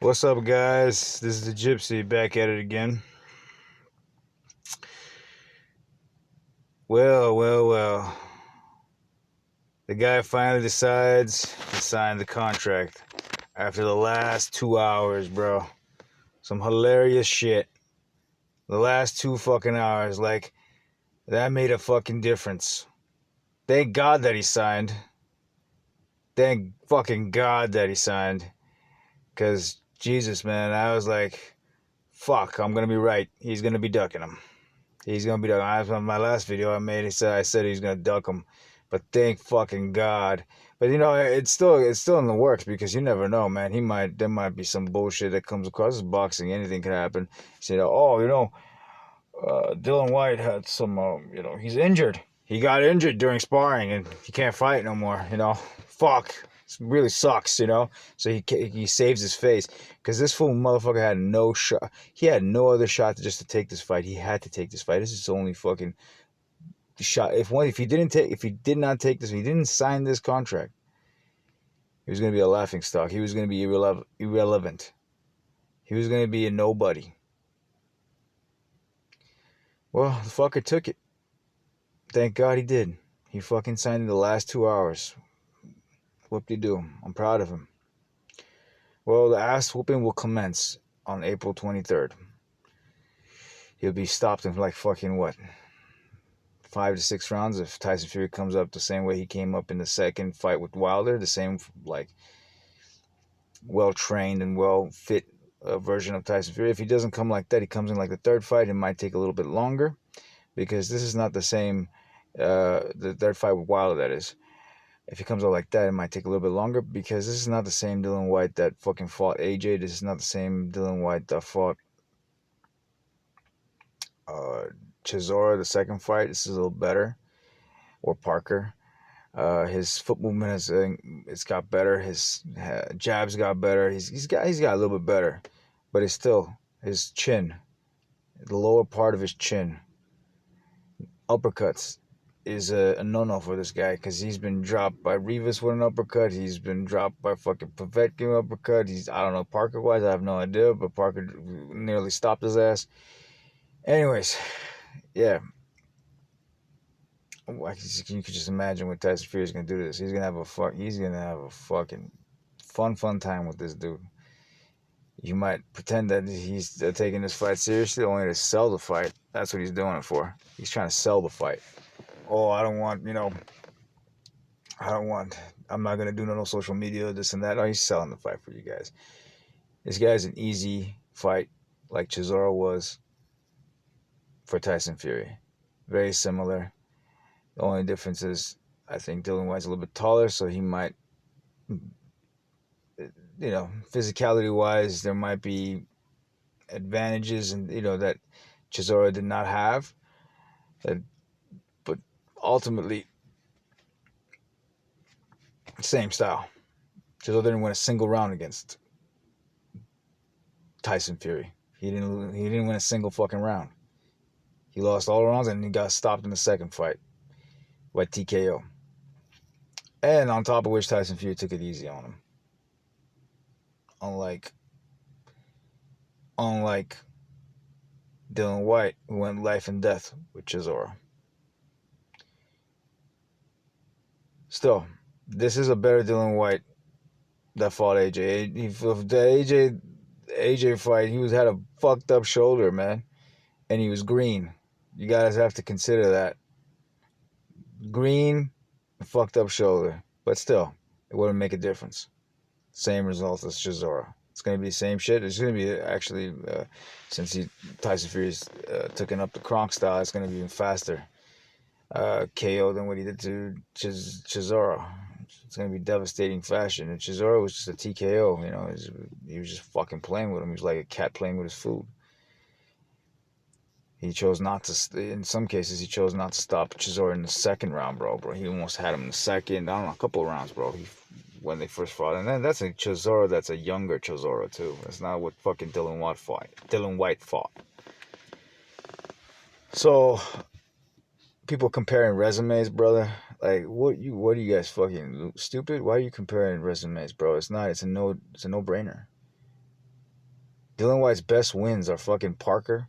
What's up, guys? This is the Gypsy back at it again. Well. The guy finally decides to sign the contract after the last 2 hours, bro. Some hilarious shit. The last 2 fucking hours, like, that made a fucking difference. Thank God that he signed. Thank fucking God that he signed. Because, Jesus, man, I was like, fuck, I'm gonna be right. He's gonna be ducking him. He's gonna be ducking. On my last video I made, I said he's gonna duck him, but thank fucking God. But it's still in the works because you never know, man. There might be some bullshit that comes across. This boxing, anything could happen. You say, Dillan White had some, he's injured. He got injured during sparring and he can't fight no more. Fuck. It really sucks. So he saves his face because this fool motherfucker had no shot. He had no other shot to take this fight. He had to take this fight. This is his only fucking shot. If he did not take this, if he didn't sign this contract, he was gonna be a laughing stock. He was gonna be irrelevant. He was gonna be a nobody. Well, the fucker took it. Thank God he did. He fucking signed in the last 2 hours. Whoop-de-doo. I'm proud of him. Well, the ass whooping will commence on April 23rd. He'll be stopped in like fucking what? 5 to 6 rounds if Tyson Fury comes up the same way he came up in the second fight with Wilder, the same like well-trained and well-fit version of Tyson Fury. If he doesn't come like that, he comes in like the third fight, it might take a little bit longer because this is not the same, the third fight with Wilder, that is. If he comes out like that, it might take a little bit longer because this is not the same Dillan White that fucking fought AJ. This is not the same Dillan White that fought Chisora, the second fight. This is a little better. Or Parker. His foot movement it's got better. His jabs got better. He's got a little bit better, but it's still his chin, the lower part of his chin, uppercuts is a no-no for this guy because he's been dropped by Rivas with an uppercut. He's been dropped by fucking Povetkin with an uppercut. I don't know, Parker-wise, I have no idea, but Parker nearly stopped his ass. Anyways, yeah. You could just imagine what Tyson Fury is gonna do to this. He's gonna have a fucking fun time with this dude. You might pretend that he's taking this fight seriously only to sell the fight. That's what he's doing it for. He's trying to sell the fight. Oh, I'm not going to do no social media, this and that. No, he's selling the fight for you guys. This guy's an easy fight like Chisora was for Tyson Fury. Very similar. The only difference is I think Dillan White's a little bit taller, so he might, physicality-wise, there might be advantages and that Chisora did not have. But ultimately, same style. Chisora didn't win a single round against Tyson Fury. He didn't win a single fucking round. He lost all rounds and he got stopped in the second fight by TKO. And on top of which, Tyson Fury took it easy on him. Unlike Dillan White, who went life and death with Chisora. Still, this is a better Dillan White that fought AJ. The AJ fight, he had a fucked up shoulder, man. And he was green. You guys have to consider that. Green, fucked up shoulder. But still, it wouldn't make a difference. Same result as Chisora. It's going to be the same shit. It's going to be actually, since Tyson Fury's taken up the Kronk style, it's going to be even faster KO than what he did to Chisora. It's going to be devastating fashion. And Chisora was just a TKO. He was just fucking playing with him. He was like a cat playing with his food. He chose not to, in some cases, he chose not to stop Chisora in the second round, bro. He almost had him in the second, I don't know, a couple of rounds, bro, when they first fought. And then that's a Chisora that's a younger Chisora, too. That's not what fucking Dillan White fought. So, people comparing resumes, brother. Like, what are you guys fucking stupid? Why are you comparing resumes, bro? It's not. It's a no-brainer. Dillan White's best wins are fucking Parker,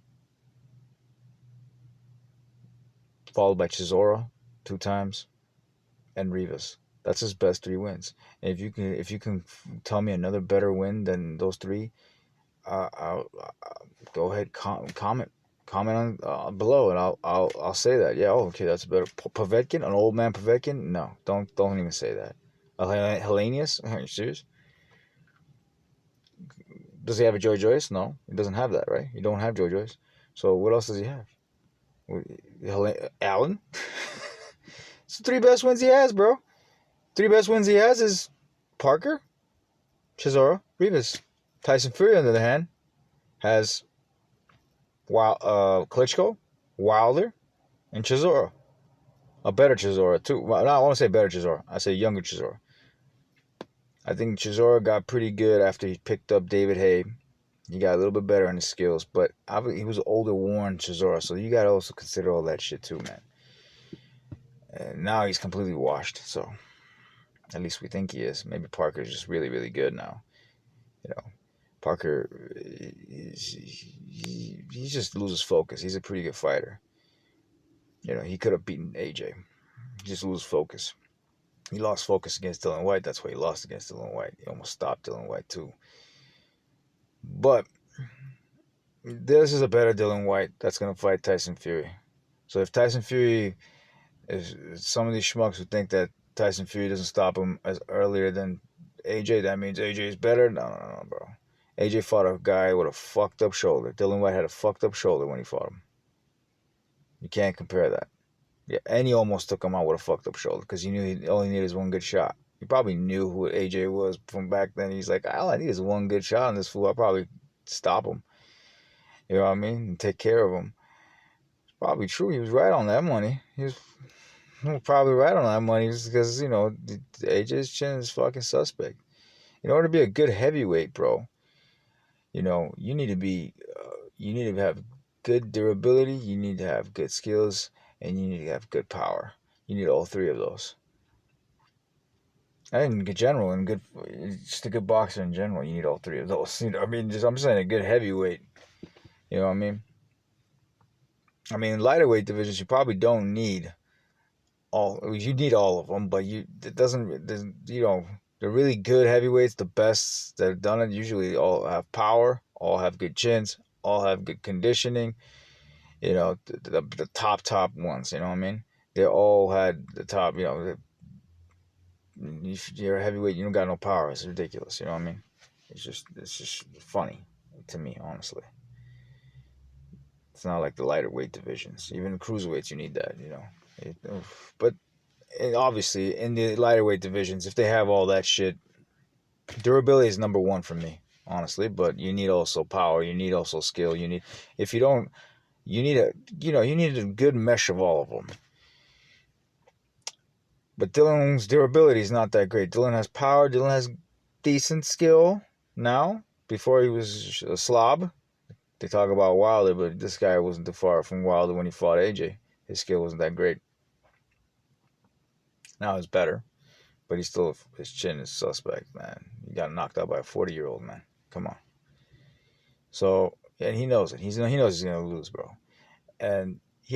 followed by Chisora 2 times, and Rivas. That's his best 3 wins. And if you can tell me another better win than those 3, go ahead, comment on below, and I'll say that. Yeah, oh, okay, that's better. Povetkin, an old man Povetkin. No, don't even say that. Hellenius? Are you serious? Does he have a Joy Joyce? No, he doesn't have that, right? You don't have Joy Joyce. So what else does he have? Allen? It's the 3 best wins he has, bro. 3 best wins he has is Parker, Chisora, Rivas. Tyson Fury, on the other hand, has Klitschko, Wilder, and Chisora. A better Chisora, too. Well, no, I want to say better Chisora. I say younger Chisora. I think Chisora got pretty good after he picked up David Haye. He got a little bit better in his skills, but he was older, worn Chisora, so you got to also consider all that shit, too, man. And now he's completely washed, so at least we think he is. Maybe Parker's just really, really good now. You know, Parker, he just loses focus. He's a pretty good fighter. You know, he could have beaten AJ. He just loses focus. He lost focus against Dillan White. That's why he lost against Dillan White. He almost stopped Dillan White, too. But this is a better Dillan White that's going to fight Tyson Fury. So if Tyson Fury, if some of these schmucks who think that Tyson Fury doesn't stop him as earlier than AJ, that means AJ is better? No, bro. AJ fought a guy with a fucked up shoulder. Dillan White had a fucked up shoulder when he fought him. You can't compare that. Yeah, and he almost took him out with a fucked up shoulder because he knew he only needed one good shot. He probably knew who AJ was from back then. He's like, all I need is one good shot on this fool. I'll probably stop him. You know what I mean? And take care of him. It's probably true. He was right on that money. He was probably right on that money because, you know, AJ's chin is fucking suspect. In order to be a good heavyweight, bro, you know, you need to have good durability, you need to have good skills, and you need to have good power. You need all 3 of those. And in general, just a good boxer in general, you need all 3 of those. You know, I mean, I'm saying a good heavyweight. You know what I mean? I mean, in lighter weight divisions, you probably don't need you need all of them, but you know, the really good heavyweights, the best that have done it, usually all have power, all have good chins, all have good conditioning. You know, the top ones, you know what I mean? They all had the top, you know, if you're a heavyweight, you don't got no power. It's ridiculous, you know what I mean? It's just funny to me, honestly. It's not like the lighter weight divisions. Even the cruiserweights, you need that, you know. But obviously, in the lighter weight divisions, if they have all that shit, durability is number 1 for me, honestly. But you need also power. You need also skill. You need a good mesh of all of them. But Dillan's durability is not that great. Dillan has power. Dillan has decent skill now. Before he was a slob. They talk about Wilder, but this guy wasn't too far from Wilder when he fought AJ. His skill wasn't that great. Now it's better, but his chin is suspect, man. He got knocked out by a 40-year-old, man. Come on. So, and he knows it. He knows he's gonna lose, bro. And he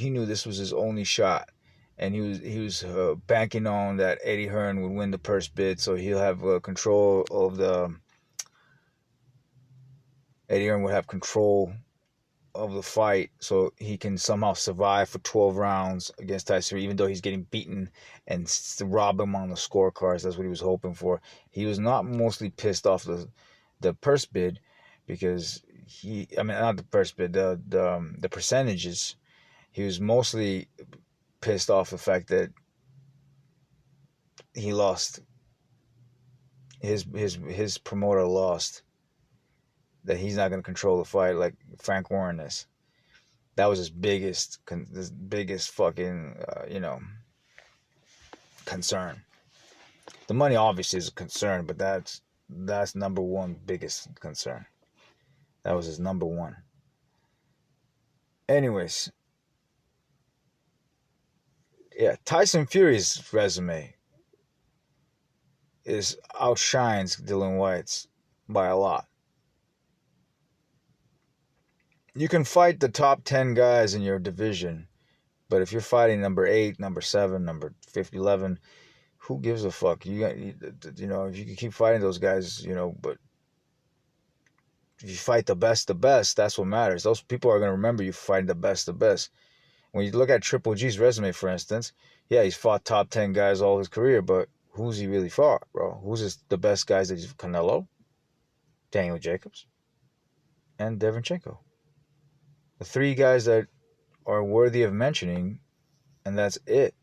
knew this was his only shot, and he was banking on that Eddie Hearn would win the purse bid, so he'll have control of Eddie Hearn would have control of the fight, so he can somehow survive for 12 rounds against Tyson, even though he's getting beaten and rob him on the scorecards. That's what he was hoping for. He was not mostly pissed off the purse bid because not the purse bid, the percentages. He was mostly pissed off the fact that he lost. His promoter lost. That he's not going to control the fight like Frank Warren is. That was his biggest fucking, concern. The money obviously is a concern, but that's number 1 biggest concern. That was his number 1. Anyways, yeah, Tyson Fury's resume is outshines Dillan White's by a lot. You can fight the top 10 guys in your division, but if you're fighting number 8, number 7, number 50, 11, who gives a fuck? If you can keep fighting those guys, but if you fight the best, that's what matters. Those people are going to remember you fighting the best, the best. When you look at Triple G's resume, for instance, yeah, he's fought top 10 guys all his career, but who's he really fought, bro? The best guys that he's Canelo, Daniel Jacobs, and Devonchenko. The three guys that are worthy of mentioning, and that's it.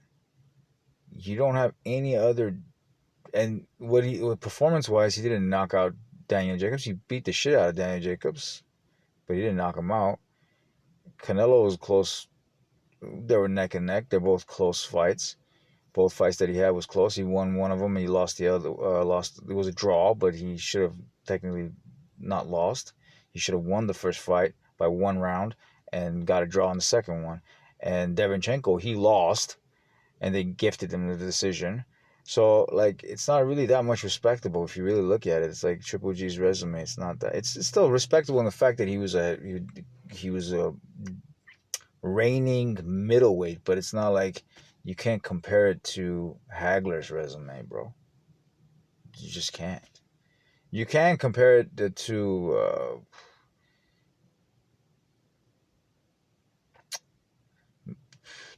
You don't have any other. And performance wise, he didn't knock out Daniel Jacobs. He beat the shit out of Daniel Jacobs, but he didn't knock him out. Canelo was close. They were neck and neck. They're both close fights. Both fights that he had was close. He won one of them. He lost the other. It was a draw, but he should have technically not lost. He should have won the first fight by 1 round and got a draw in the second one. And Devonchenko, he lost, and they gifted him the decision. So, like, it's not really that much respectable if you really look at it. It's like Triple G's resume. It's not that. It's still respectable in the fact that he was a reigning middleweight, but it's not like you can't compare it to Hagler's resume, bro. You just can't. You can compare it to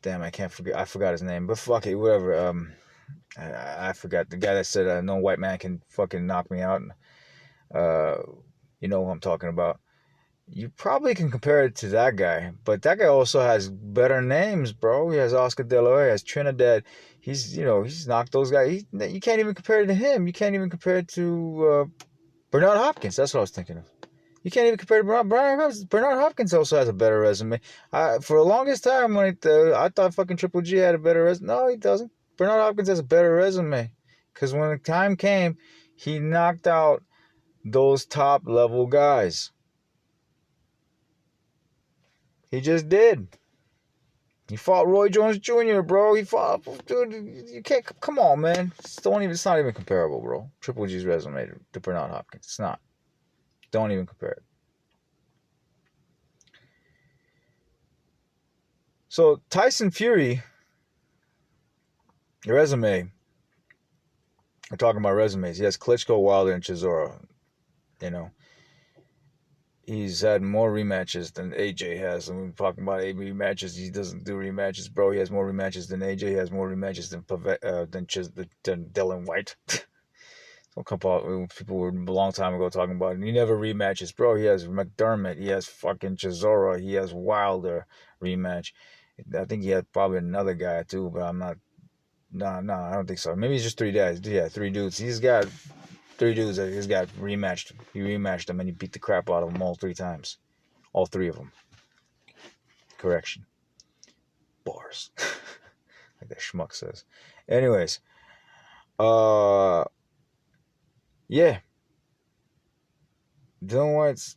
damn, I can't forget. I forgot his name, but fuck it, whatever. I forgot the guy that said no white man can fucking knock me out. You know who I'm talking about. You probably can compare it to that guy, but that guy also has better names, bro. He has Oscar De La Hoya, he has Trinidad. He's knocked those guys. You can't even compare it to him. You can't even compare it to Bernard Hopkins. That's what I was thinking of. You can't even compare to Bernard Hopkins. Bernard Hopkins also has a better resume. For the longest time, I thought fucking Triple G had a better resume. No, he doesn't. Bernard Hopkins has a better resume. Because when the time came, he knocked out those top level guys. He just did. He fought Roy Jones Jr., bro. Dude, you can't, come on, man. It's not even comparable, bro. Triple G's resume to Bernard Hopkins. It's not. Don't even compare it. So, Tyson Fury, your resume. We're talking about resumes. He has Klitschko, Wilder, and Chisora. He's had more rematches than AJ has. And we're talking about rematches. He doesn't do rematches, bro. He has more rematches than AJ. He has more rematches than Dillan White. Don't come out. People were a long time ago talking about it. He never rematches, bro. He has McDermott. He has fucking Chisora. He has Wilder rematch. I think he had probably another guy too, but I'm not. No, I don't think so. Maybe it's just 3 guys. Yeah, 3 dudes. He's got 3 dudes that he's got rematched. He rematched them and he beat the crap out of them all 3 times. All 3 of them. Correction. Bars. Like that schmuck says. Anyways. Yeah. Dillan White's,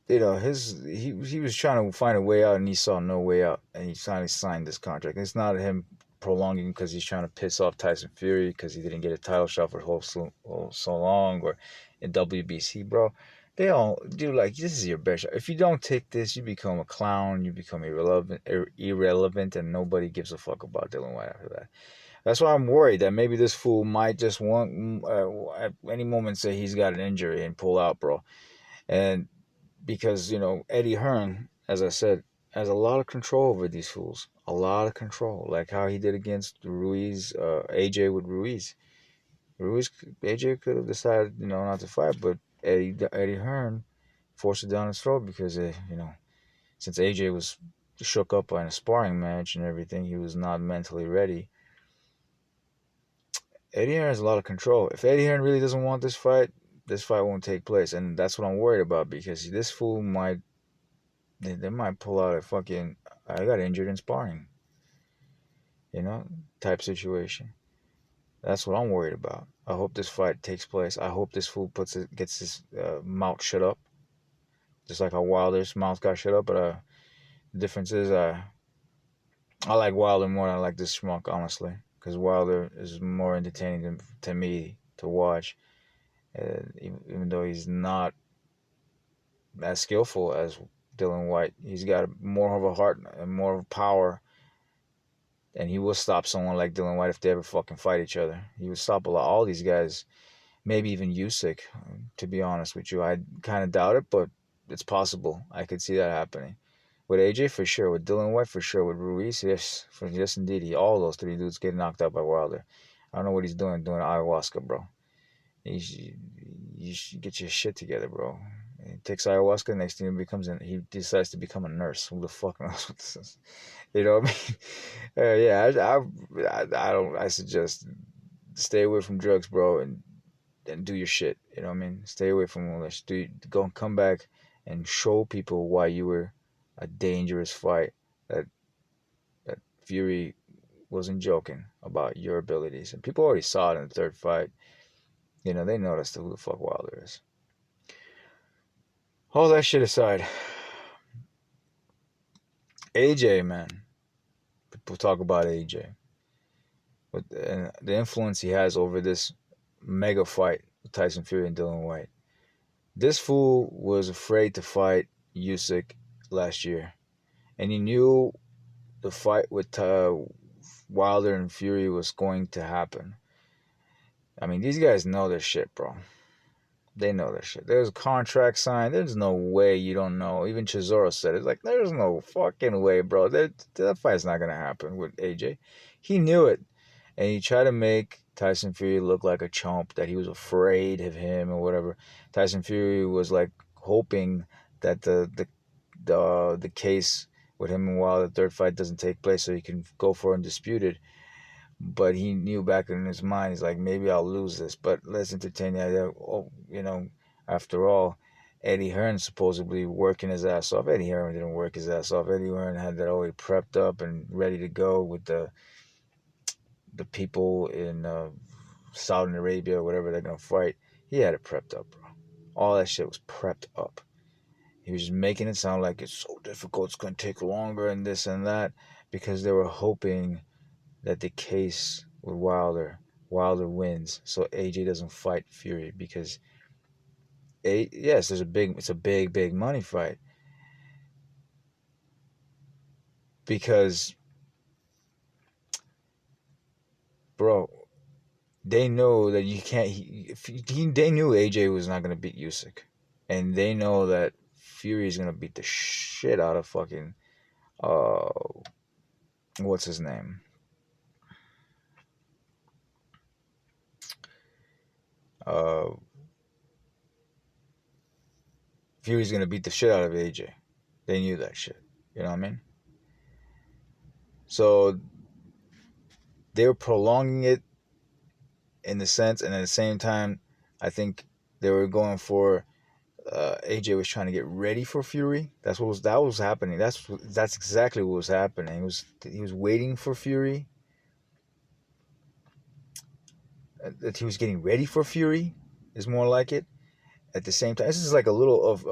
he was trying to find a way out and he saw no way out and he finally signed this contract. And it's not him prolonging because he's trying to piss off Tyson Fury because he didn't get a title shot for so long, or in WBC, bro. They all do, like, this is your best shot. If you don't take this, you become a clown, you become irrelevant, and nobody gives a fuck about Dillan White after that. That's why I'm worried that maybe this fool might just want at any moment say he's got an injury and pull out, bro. And because Eddie Hearn, as I said, has a lot of control over these fools. A lot of control, like how he did against Ruiz, AJ with Ruiz. AJ could have decided, not to fight, but Eddie Hearn forced it down his throat because, since AJ was shook up by a sparring match and everything, he was not mentally ready. Eddie Hearn has a lot of control. If Eddie Hearn really doesn't want this fight won't take place, and that's what I'm worried about because this fool they might pull out a fucking I got injured in sparring, type situation. That's what I'm worried about. I hope this fight takes place. I hope this fool gets his mouth shut up, just like how Wilder's mouth got shut up. But the difference is I like Wilder more than I like this schmuck, honestly, because Wilder is more entertaining to me to watch. Even though he's not as skillful as Dillan White, he's got more of a heart and more of a power, and he will stop someone like Dillan White if they ever fucking fight each other. He would stop all these guys, maybe even Usyk. To be honest with you, I kind of doubt it, but it's possible. I could see that happening. With AJ, for sure. With Dillan White, for sure. With Ruiz, yes indeed. All those three dudes get knocked out by Wilder. I don't know what he's doing ayahuasca, bro. You should get your shit together, bro. He takes ayahuasca, next thing he decides to become a nurse. Who the fuck knows what this is? You know what I mean? I suggest stay away from drugs, bro, and do your shit. You know what I mean? Stay away from all this. Go and come back and show people why you were a dangerous fight. That Fury wasn't joking about your abilities, and people already saw it in the third fight. You know, they noticed who the fuck Wilder is. All that shit aside, AJ, man. People talk about AJ. But the influence he has over this mega fight with Tyson Fury and Dillian Whyte. This fool was afraid to fight Usyk last year. And he knew the fight with Wilder and Fury was going to happen. I mean, these guys know their shit, bro. They know their shit. There's a contract signed. There's no way you don't know. Even Chisora said it. Like, there's no fucking way, bro. That fight's not going to happen with AJ. He knew it. And he tried to make Tyson Fury look like a chump, that he was afraid of him or whatever. Tyson Fury was like hoping that the case with him and Wilder, the third fight, doesn't take place so he can go for undisputed. But he knew back in his mind, he's like, maybe I'll lose this, but let's entertain the idea. Oh, you know, after all, Eddie Hearn supposedly working his ass off. Eddie Hearn didn't work his ass off. Eddie Hearn had that already prepped up and ready to go with the people in Saudi Arabia or whatever they're going to fight. He had it prepped up, bro. All that shit was prepped up. He was just making it sound like it's so difficult, it's going to take longer and this and that, because they were hoping that the case with Wilder wins, so AJ doesn't fight Fury, because yes, it's a big money fight, because, bro, they know that you can't. They knew AJ was not gonna beat Usyk, and they know that Fury is gonna beat the shit out of fucking what's his name? Fury's gonna beat the shit out of AJ. They knew that shit. You know what I mean? So they were prolonging it in the sense, and at the same time, I think they were going for. AJ was trying to get ready for Fury. That was happening. That's exactly what was happening. He was waiting for Fury. That he was getting ready for Fury is more like it. At the same time, this is like a little of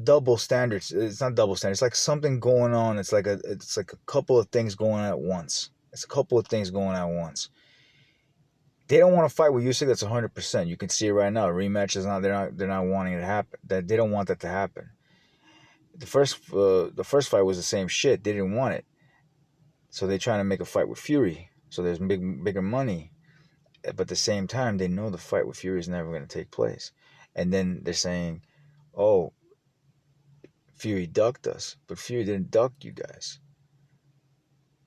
double standards. It's not double standards. It's like something going on. It's like a couple of things going on at once. It's a couple of things going on at once. They don't want to fight with Usyk. That's 100%. You can see it right now. Rematch is not. They're not wanting it to happen. That they don't want that to happen. The first fight was the same shit. They didn't want it, so they're trying to make a fight with Fury. So there's bigger money, but at the same time, they know the fight with Fury is never going to take place. And then they're saying, "Oh, Fury ducked us," but Fury didn't duck you guys.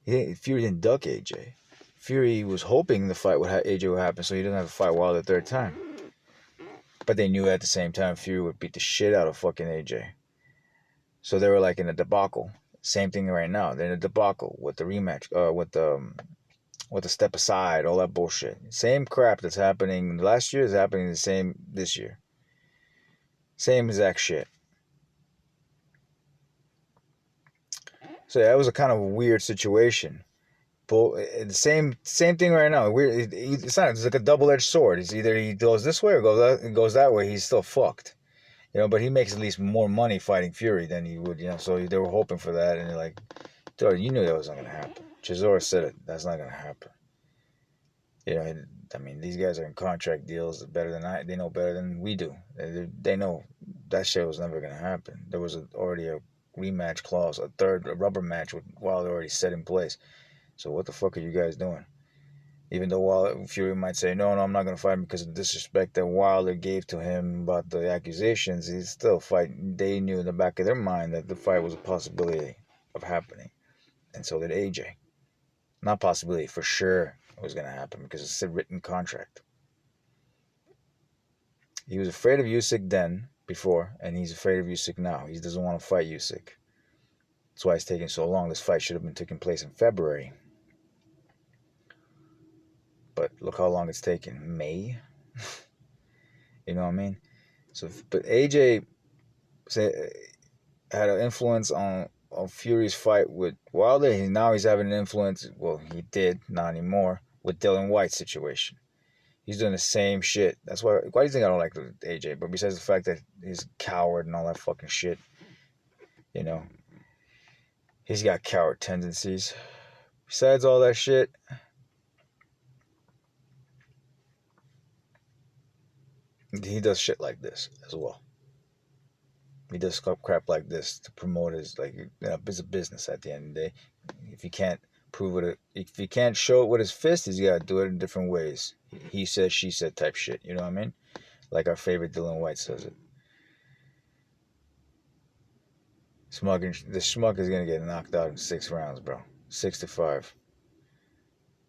Fury didn't duck AJ. Fury was hoping the fight with AJ would happen so he doesn't have to fight Wilder the third time. But they knew at the same time Fury would beat the shit out of fucking AJ. So they were like in a debacle. Same thing right now. They're in a debacle with the rematch, with the step aside, all that bullshit. Same crap that's happening last year is happening the same this year. Same exact shit. So that was a kind of weird situation. The same thing right now. It's not. It's like a double-edged sword. It's either he goes this way or goes that way. He's still fucked, you know. But he makes at least more money fighting Fury than he would, you know. So they were hoping for that, and they're like, dude, you knew that wasn't gonna happen. Chisora said it. That's not gonna happen. You know, I mean, these guys are in contract deals better than They know better than we do. They know that shit was never gonna happen. There was already a rematch clause, a rubber match with Wilder already set in place. So what the fuck are you guys doing? Even though Wilder, Fury might say, no, I'm not gonna fight him because of the disrespect that Wilder gave to him about the accusations, he's still fighting. They knew in the back of their mind that the fight was a possibility of happening, and so did AJ. Not possibility, for sure it was gonna happen because it's a written contract. He was afraid of Usyk then, before, and he's afraid of Usyk now. He doesn't want to fight Usyk. That's why it's taking so long. This fight should have been taking place in February. But look how long it's taken. May? You know what I mean? So, but AJ had an influence on Fury's fight with Wilder. Now he's having an influence, well, he did, not anymore, with Dillan White's situation. He's doing the same shit. That's why do you think I don't like AJ? But besides the fact that he's a coward and all that fucking shit, you know, he's got coward tendencies. Besides all that shit, he does shit like this as well. He does crap like this to promote his, like, you know, it's a business at the end of the day. If you can't prove it, if he can't show it with his fist, he's got to do it in different ways. He said, she said type shit. You know what I mean? Like our favorite Dillan White says it. The schmuck is gonna get knocked out in 6 rounds, bro. 6-5.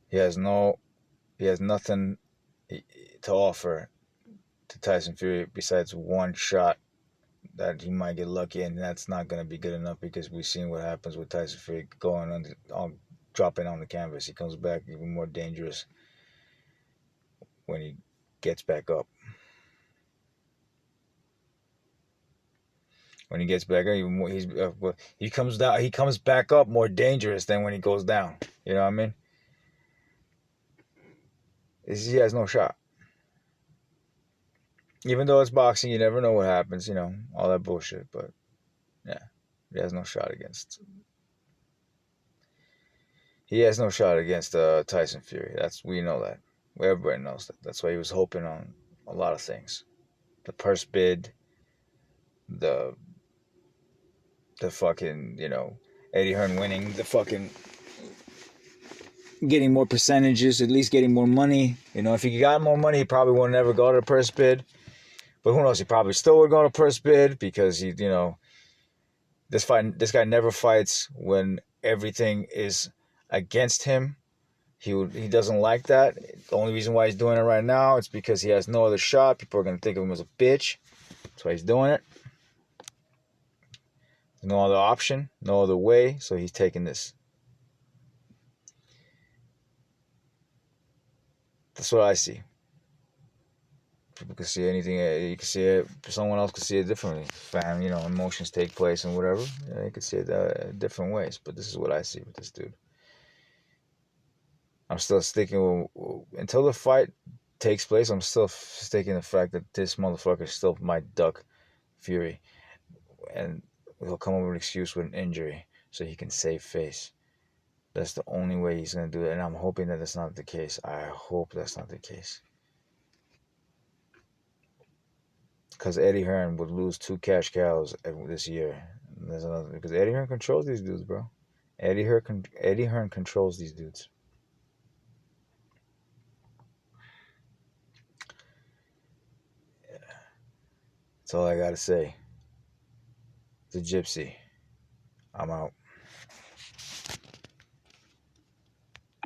He has nothing to offer to Tyson Fury besides one shot that he might get lucky, and that's not gonna be good enough because we've seen what happens with Tyson Fury dropping on the canvas. He comes back even more dangerous when he gets back up. When he gets back up, even more, he comes down. He comes back up more dangerous than when he goes down. You know what I mean? He has no shot. Even though it's boxing, you never know what happens. You know, all that bullshit. But yeah, he has no shot against. He has no shot against Tyson Fury. We know that. Everybody knows that. That's why he was hoping on a lot of things. The purse bid, the fucking, Eddie Hearn winning, the fucking getting more percentages, at least getting more money. If he got more money, he probably would never go to the purse bid. But who knows? He probably still would go to purse bid because this guy never fights when everything is against him. He doesn't like that. The only reason why he's doing it right now is because he has no other shot. People are gonna think of him as a bitch. That's why he's doing it. No other option, no other way. So he's taking this. That's what I see. People can see anything. You can see it. Someone else can see it differently. Emotions take place and whatever. You can see it different ways. But this is what I see with this dude. I'm still sticking with, until the fight takes place. I'm still sticking the fact that this motherfucker still might duck Fury, and he'll come up with an excuse with an injury so he can save face. That's the only way he's gonna do it, and I'm hoping that that's not the case. I hope that's not the case, because Eddie Hearn would lose 2 cash cows this year. There's another, because Eddie Hearn controls these dudes, bro. Eddie Hearn controls these dudes. That's all I gotta say. The Gypsy. I'm out.